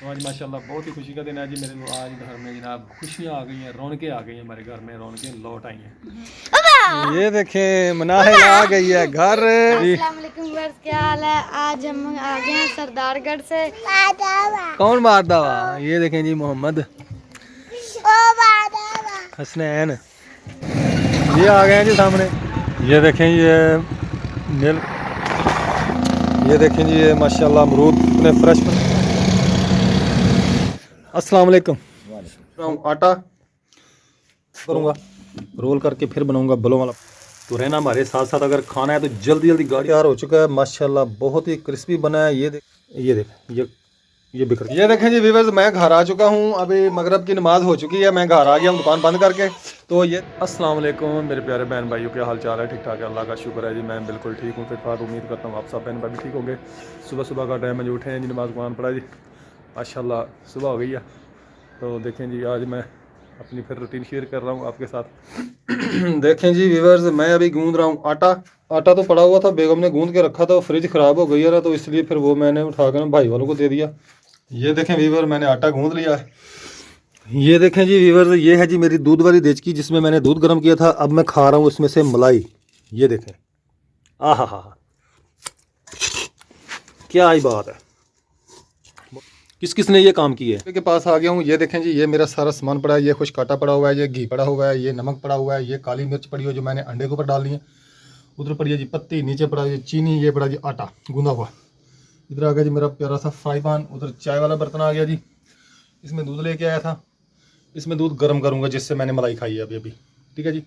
तो आज माशाल्लाह बहुत ही खुशी का दिन है जी मेरे को। आज घर में जनाब खुशियाँ आ गई हैं, रौनकें आ गई हैं, हमारे घर में रौनकें लौट आई हैं। ये देखें मनाहिल आ गई है घर जी। अस्सलाम वालेकुम व्यूअर्स, क्या हाल है। आज हम आ गए हैं सरदारगढ़ से। कौन मारदा हुआ? ये देखें जी मोहम्मद हसनैन, ये आ गए हैं जी सामने। ये देखें ये मिल, ये देखें जी ये माशाल्लाह अमरूद इतने फ्रेश। अस्सलाम वालेकुम। आटा करूँगा, रोल करके फिर बनाऊंगा बलों वाला। तो रहना हमारे साथ साथ, अगर खाना है तो जल्दी जल्दी। गाड़ी तैयार हो चुका है माशाल्लाह, बहुत ही क्रिस्पी बना है। ये देख ये बिखर। ये देखें जी व्यूअर्स, मैं घर आ चुका हूँ। अभी मगरब की नमाज हो चुकी है, मैं घर आ गया हूँ दुकान बंद करके। तो ये अस्सलाम वालेकुम मेरे प्यारे बहन भाइयों, क्या हाल चाल है? ठीक ठाक है, अल्लाह का शुक्र है जी। मैं बिल्कुल ठीक हूँ, फिट फाट। उम्मीद करता हूँ आप सब बहन भाई भी ठीक होंगे। सुबह सुबह का टाइम है जो उठे हैं जी, नमाज कुरान पढ़ा जी, माशाल्लाह सुबह हो गई है। तो देखें जी आज मैं अपनी फिर रूटीन शेयर कर रहा हूँ आपके साथ। देखें जी व्यूअर्स, मैं अभी गूंद रहा हूँ आटा। आटा तो पड़ा हुआ था, बेगम ने गूंद के रखा था, फ्रिज ख़राब हो गई है ना, तो इसलिए फिर वो मैंने उठाकर भाई वालों को दे दिया। ये देखें व्यूअर, मैंने आटा गूंद लिया है। ये देखें जी व्यूअर्स, ये है जी मेरी दूध वाली देचकी जिसमें मैंने दूध गर्म किया था। अब मैं खा रहा हूँ इसमें से मलाई। ये देखें, आहा हा, क्या ही बात है। किस किस ने ये काम किया है? के पास आ गया हूँ। ये देखें जी, ये मेरा सारा सामान पड़ा है। ये खुश काटा पड़ा हुआ है, ये घी पड़ा हुआ है, ये नमक पड़ा हुआ है, ये काली मिर्च पड़ी हुई है जो मैंने अंडे के ऊपर डाल ली है। उधर पड़ी है जी पत्ती, नीचे पड़ा है चीनी, ये पड़ा जी आटा गूंदा हुआ। इधर आ गया जी मेरा प्यारा सा फ्राई पैन। उधर चाय वाला बर्तन आ गया जी, इसमें दूध लेके आया था। इसमें दूध गर्म करूँगा जिससे मैंने मलाई खाई है अभी अभी। ठीक है जी,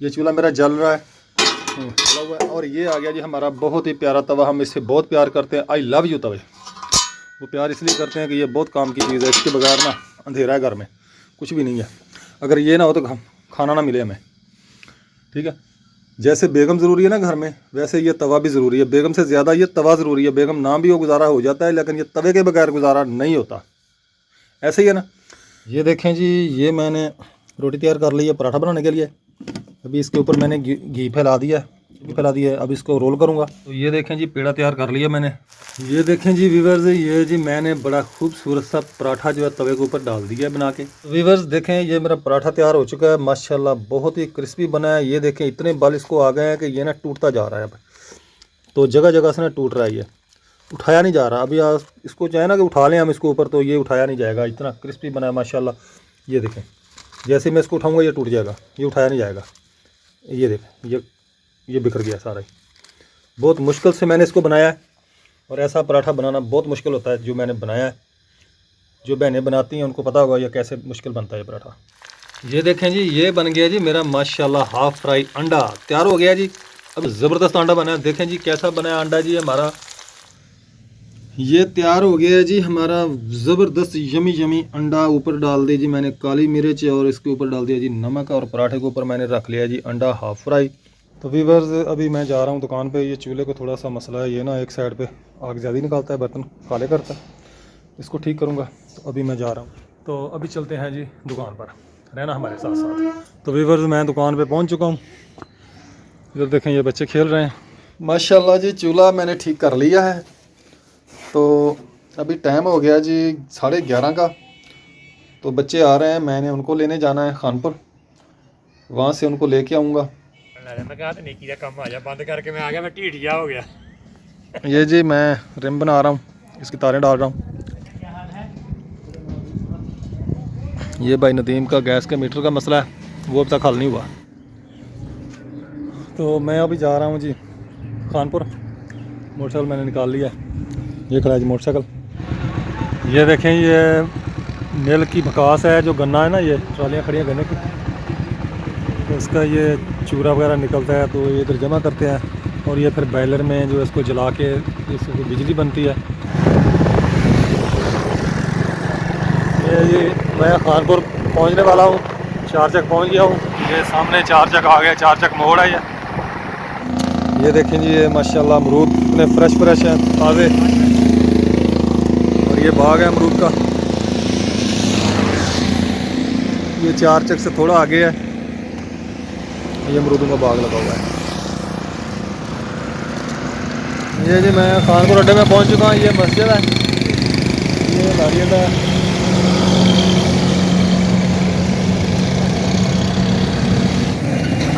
ये चूल्हा मेरा जल रहा है, जला हुआ है। और ये आ गया जी हमारा बहुत ही प्यारा तवा। हम इससे बहुत प्यार करते हैं। आई लव यू तवे। वो प्यार इसलिए करते हैं कि ये बहुत काम की चीज़ है। इसके बगैर ना अंधेरा है घर में, कुछ भी नहीं है। अगर ये ना हो तो खाना ना मिले हमें। ठीक है, जैसे बेगम ज़रूरी है ना घर में, वैसे ये तवा भी ज़रूरी है। बेगम से ज़्यादा ये तवा ज़रूरी है। बेगम ना भी हो गुजारा हो जाता है, लेकिन ये तवे के बगैर गुजारा नहीं होता। ऐसे ही है ना। ये देखें जी, ये मैंने रोटी तैयार कर ली है पराठा बनाने के लिए। अभी इसके ऊपर मैंने घी फैला दिया है। अब इसको रोल करूँगा। तो ये देखें जी, पेड़ा तैयार कर लिया मैंने। ये देखें जी व्यूअर्स, ये जी मैंने बड़ा खूबसूरत सा पराठा जो है तवे के ऊपर डाल दिया है बना के। व्यूअर्स देखें, ये मेरा पराठा तैयार हो चुका है माशाल्लाह, बहुत ही क्रिस्पी बना है। ये देखें इतने बाल इसको आ गए हैं कि ये ना टूटता जा रहा है। अब तो जगह जगह से ना टूट रहा है, ये उठाया नहीं जा रहा। अभी इसको चाहे ना कि उठा लें हम इसको ऊपर, तो ये उठाया नहीं जाएगा। इतना क्रिस्पी बना है माशाल्लाह। ये देखें, जैसे मैं इसको उठाऊँगा ये टूट जाएगा, ये उठाया नहीं जाएगा। ये देखें, ये बिखर गया सारा ही। बहुत मुश्किल से मैंने इसको बनाया है, और ऐसा पराठा बनाना बहुत मुश्किल होता है जो मैंने बनाया है। जो बहनें बनाती हैं उनको पता होगा ये कैसे मुश्किल बनता है ये पराठा। ये देखें जी, ये बन गया जी मेरा माशाल्लाह हाफ़ फ्राई अंडा तैयार हो गया जी। अब ज़बरदस्त अंडा बना है। देखें जी कैसा बनाया अंडा जी हमारा। ये तैयार हो गया है जी हमारा ज़बरदस्त यमी यमी अंडा। ऊपर डाल दी जी मैंने काली मिर्च, और इसके ऊपर डाल दिया जी नमक, और पराठे के ऊपर मैंने रख लिया जी अंडा हाफ़ फ्राई। तो व्यूअर्स अभी मैं जा रहा हूँ दुकान पे। ये चूल्हे को थोड़ा सा मसला है, ये ना एक साइड पे आग ज़्यादा निकालता है, बर्तन काले करता है। इसको ठीक करूँगा। तो अभी मैं जा रहा हूँ। तो अभी चलते हैं जी दुकान पर, रहना हमारे साथ साथ। तो व्यूअर्स मैं दुकान पे पहुँच चुका हूँ। इधर देखें ये बच्चे खेल रहे हैं माशाल्लाह जी। चूल्हा मैंने ठीक कर लिया है। तो अभी टाइम हो गया जी 11:30 का। तो बच्चे आ रहे हैं, मैंने उनको लेने जाना है खानपुर, वहाँ से उनको लेके आऊँगा। मैं कहा नेकी का काम आ जा, बंद करके मैं आ गया, मैं ढीठिया हो गया। ये जी मैं रिम बना रहा हूँ, इसकी तारें डाल रहा हूँ। ये भाई नदीम का गैस के मीटर का मसला है, वो अब तक हल नहीं हुआ। तो मैं अभी जा रहा हूँ जी खानपुर। मोटरसाइकिल मैंने निकाल लिया है, ये खड़ा है जी मोटरसाइकिल। ये देखें, ये मिल की बकास है, जो गन्ना है ना, ये ट्रालियाँ खड़ी हैं गन्ने की, तो इसका ये चूरा वगैरह निकलता है, तो ये इधर जमा करते हैं, और ये फिर बॉयलर में जो इसको जला के इसको बिजली बनती है। ये जी मैं खानपुर पहुंचने वाला हूँ, 4 चक पहुंच गया हूँ। ये सामने 4 चक आ गया, 4 चक मोड़ है ये देखें जी, ये माशाल्लाह अमरूद इतने फ्रेश हैं, ताज़े। और ये बाग है अमरूद का, ये 4 चक से थोड़ा आगे है, ये अमरूदों का बाग लगा हुआ है। ये जी मैं खानपुर अड्डे में पहुंच चुका हूँ। ये मस्जिद है, ये ये नारियल है।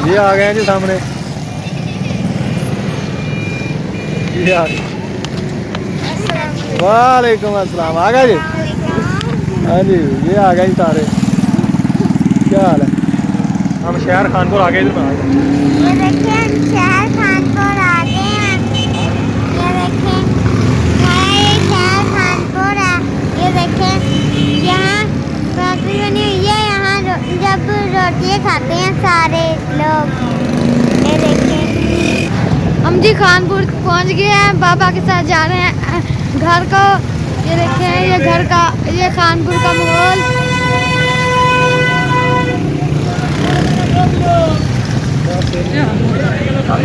ये आ गए हैं जी सामने, ये आ गए। वालेकुम अस्सलाम। आ गए जी? हाँ जी, ये आ गए जी सारे। क्या हाल है? हम शहर खानपुर आ गए इधर में। ये देखिए शहर खानपुर आ गए हैं। ये देखिए शहर खानपुर है। ये देखिए यहाँ फैक्ट्री बनी हुई है। यहाँ जब रोटियाँ खाते हैं सारे लोग। ये देखिए हम जी खानपुर पहुँच गए हैं। बाबा के साथ जा रहे हैं घर को। ये देखिए ये घर का, ये खानपुर का माहौल।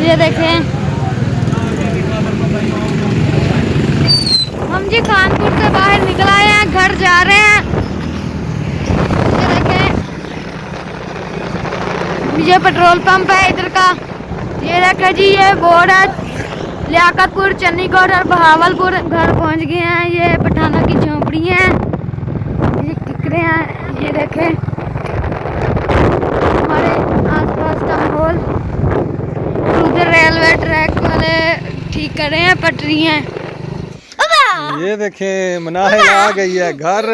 ये देखें हम जी खानपुर से बाहर निकल आए हैं, घर जा रहे हैं। ये देखें ये पेट्रोल पंप है इधर का। ये देखें जी ये बोर्ड है लियाकतपुर, चन्नीगढ़ और बहावलपुर। घर पहुंच गए हैं। ये पठानों की झोंपड़ी हैं, ये किकरे हैं। ये देखें हमारे आसपास का माहौल। उधर रेलवे ट्रैक वाले ठीक कर रहे हैं पटरी हैं। ये देखें मनाहिल आ गई है घर।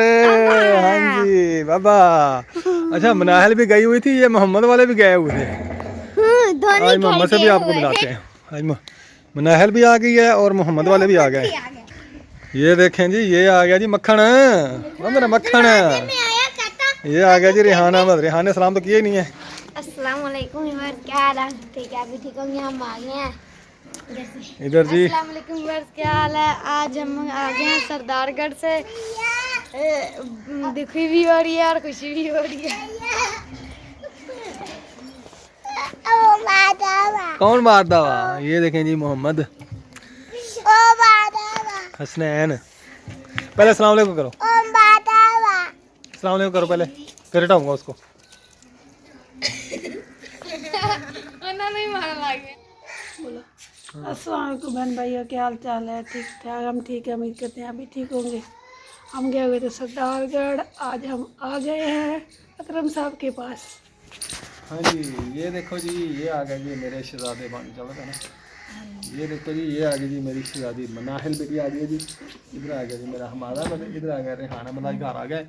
हाँ जी बाबा। अच्छा मनाहिल भी गई हुई थी, ये मोहम्मद वाले भी गए हुए थे। आज मोहम्मद से भी आपको मिलाते हैं। आज मनाहिल भी आ गई है और मोहम्मद वाले भी आ गए। ये देखें जी ये आ गया जी मक्खन, मेरा मक्खन। ये आ गया जी रेहान अहमद। रेहान ने सलाम तो किया ही नहीं है। अस्सलाम वालेकुम व्यूअर्स, क्या हाल है? ठीक है, अभी ठीक होंगे। हम आ गए हैं इधर जी। अस्सलाम वालेकुम व्यूअर्स, क्या हाल है? आज हम आ गए हैं सरदारगढ़ से। दुखी भी हो रही है और खुशी भी हो रही है। कौन मारदा हुआ? ये देखें जी मोहम्मद हसनैन। पहले अस्सलाम वालेकुम करो। अस्सलाम वालेकुम करो पहले, फिर हटाऊंगा उसको। अस्सलाम वालेकुम बहन भाइयों, क्या हाल चाल है? ठीक ठाक, हम ठीक है, उम्मीद करते हैं अभी ठीक होंगे। हम गए हुए थे सरदारगढ़, आज हम आ गए हैं अकरम साहब के पास। हाँ जी ये देखो जी ये आ गए जी मेरे शहजादे बन चलो था ना। ये देखो जी ये आ गई जी मेरी शहजादी मनाहिल बेटी आ गई जी। इधर आ गया जी मेरा हमारा, इधर आ गया रेहाना, मतलब घर आ गए।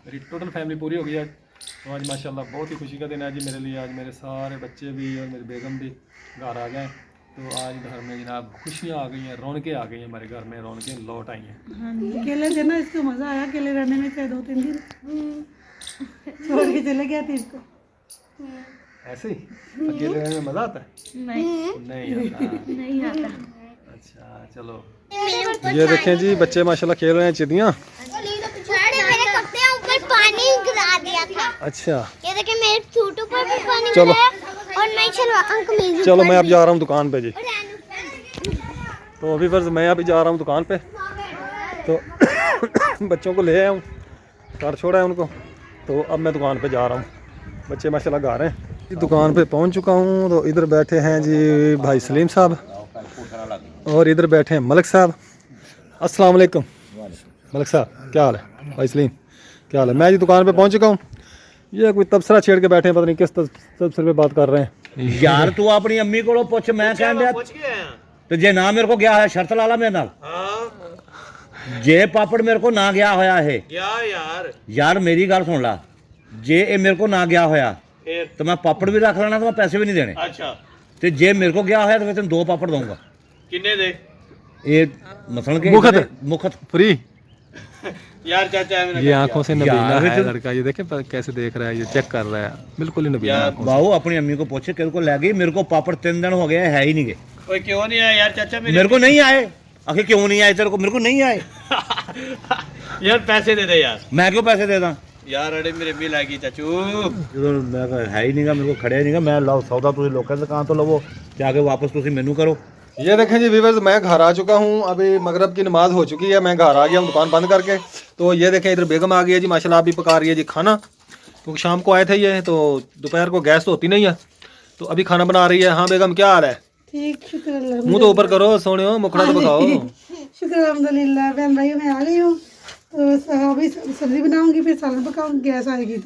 मेरी टोटल फैमिली पूरी हो गई है। तो आज माशाल्लाह बहुत ही खुशी का दिन है जी मेरे लिए। आज मेरे सारे बच्चे भी और मेरी बेगम भी घर आ गए। तो आज घर में जनाब खुशियाँ आ गई हैं, रौनकें आ गई हैं हमारे घर में, रौनकें लौट आई हैं। अकेले थे ना, इसको मज़ा आया अकेले रहने में, चाहे 2-3 दिन छोड़ के चले गए थे इसको। ऐसे ही अकेले रहने में मज़ा आता है? नहीं आता। नहीं आता। अच्छा चलो। ये देखें जी बच्चे माशाल्लाह खेल रहे हैं चिड़ियाँ। मेरे कपड़े ऊपर पानी गिरा दिया था। अच्छा ये देखिए मेरे सूटों पर भी पानी चलो। गिरा है और मैं कमीज। चलो मैं अब जा रहा हूँ दुकान पे जी। तो अभी फर्ज मैं अभी जा रहा हूँ दुकान पे। तो बच्चों को ले आया हूँ, घर छोड़ा है उनको। तो अब मैं दुकान पे जा रहा हूँ। बच्चे माशाल्लाह गा रहे हैं। दुकान पे पहुँच चुका हूँ। तो इधर बैठे हैं जी भाई सलीम साहब और इधर बैठे हैं मलिक साहब। अस्सलाम वालेकुम मलिक साहब, क्या हाल है? भाई सलीम क्या हाल है? मैं जी दुकान पे पहुँच चुका हूँ। ये कोई तबसरा छेड़ के बैठे हैं, पता नहीं किस तबसरे पे बात कर रहे हैं। यार तू अपनी अम्मी को पुछ, मैं कहन दिया तो जे ना मेरे को गया है शर्त ला ला मेरे नाल। जे पापड़ मेरे को ना गया होया है यार मेरी गल सुन ला, जे ये मेरे को ना गया होया तो मैं पापड़ भी रख लेना, तो मैं पैसे भी नहीं देने। अच्छा ते जे मेरे को गया होया तो मैं तेन 2 पापड़ दूंगा। किन्ने दे? ये मसलन के मुखत फ्री। यार चाचा है ये आंखों से नबीना यार, है लड़का। ये देखे कैसे देख रहा है, ये चेक कर रहा है, बिल्कुल ही नबीना आंखों से। बाबू अपनी अम्मी को पूछे किल को ले गई, मेरे को पापड़ 3 दिन हो गए है ही नहीं गए। ओए क्यों नहीं आया यार चाचा? मेरे को नहीं आए। आखिर क्यों नहीं आए तेरे को? मेरे को नहीं आए। यार पैसे दे दे यार। मैं क्यों पैसे दे दा यार अरे मेरे बिल आएगी चाचू। मैं कहा है ही नहींगा, मेरे को खड़े नहीं गा। मैं लाओ सौदा तुम लोगों से कहाँ तो लवो, जाके वापस तुम मेनू करो। ये देखें जी व्यूअर्स, मैं घर आ चुका हूँ। अभी मगरब की नमाज हो चुकी है, मैं घर आ गया हूँ दुकान बंद करके। तो ये देखें इधर बेगम आ गई है जी माशाल्लाह, अभी पका रही है जी खाना। तो शाम को आए थे ये, तो दोपहर को गैस तो होती नहीं है, तो अभी खाना बना रही है। हाँ बेगम क्या हाल है? ठीक, शुक्र अल्लाह। मुँह तो ऊपर करो, सोने हो, मुखड़ा तो बताओ। शुक्र अल्हम्दुलिल्लाह। बहन भाई मैं आ गई हूँ, तो बस अभी सब्जी बनाऊंगी, फिर सालन पकाऊंगी, गैस आएगी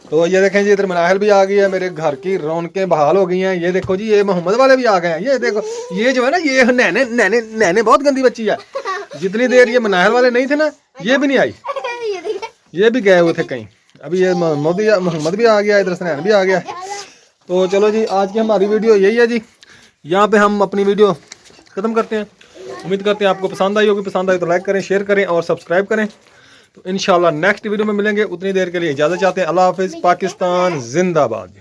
तो ये देखें जी, इधर मनाहल भी आ गई है, मेरे घर की रौनकें बहाल हो गई हैं। ये देखो जी, ये मोहम्मद वाले भी आ गए हैं। ये देखो, ये जो है ना, ये नैने नैने नैने बहुत गंदी बच्ची है। जितनी देर ये मनाहल वाले नहीं थे ना, ये भी नहीं आई, ये भी गए हुए थे कहीं। अभी ये मोहम्मद भी आ गया, इधर से नैन भी आ गया। तो चलो जी, आज की हमारी वीडियो यही है जी। यहाँ पे हम अपनी वीडियो ख़त्म करते हैं। उम्मीद करते हैं आपको पसंद आई होगी। पसंद आई तो लाइक करें, शेयर करें और सब्सक्राइब करें। तो इंशाल्लाह नेक्स्ट वीडियो में मिलेंगे। उतनी देर के लिए इजाज़त चाहते हैं। अल्लाह हाफिज़। पाकिस्तान जिंदाबाद।